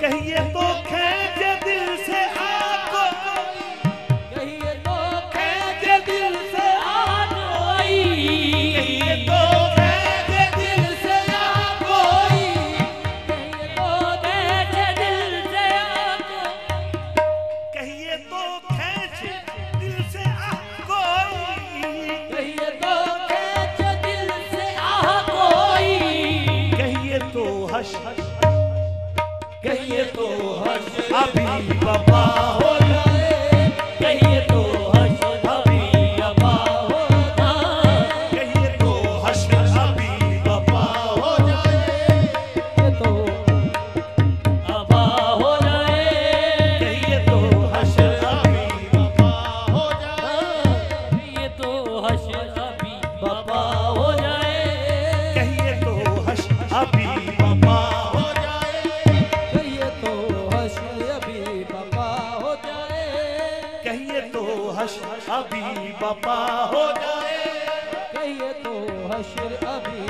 कहिए तो खींचे दिल से आको, कहिए तो खींचे दिल से आकोई, कहिए तो खींचे दिल से आकोई, कहिए तो खींचे दिल से आको, कहिए तो खींचे दिल से आकोई, कहिए तो खींचे दिल से आकोई, कहिए तो हश कहिए तो हर्ष अभी बाबा हो जाए, कहिए तो हर्ष अभी अबा हो जाए, कहिए तो हश अभी बाबा हो जाए, कहिए तो अबा हो जाए, कहिए तो हश अभी बाबा हो जाए, कहिए तो हर्ष अभी बाबा हो जाए, कहिए तो हश अभी बाबा हो जाए, कहिए तो हर्ष अभी बाबा हो जाए, कहिए तो हश अभी बाबा हो जाए, कहिए तो हर्ष अभी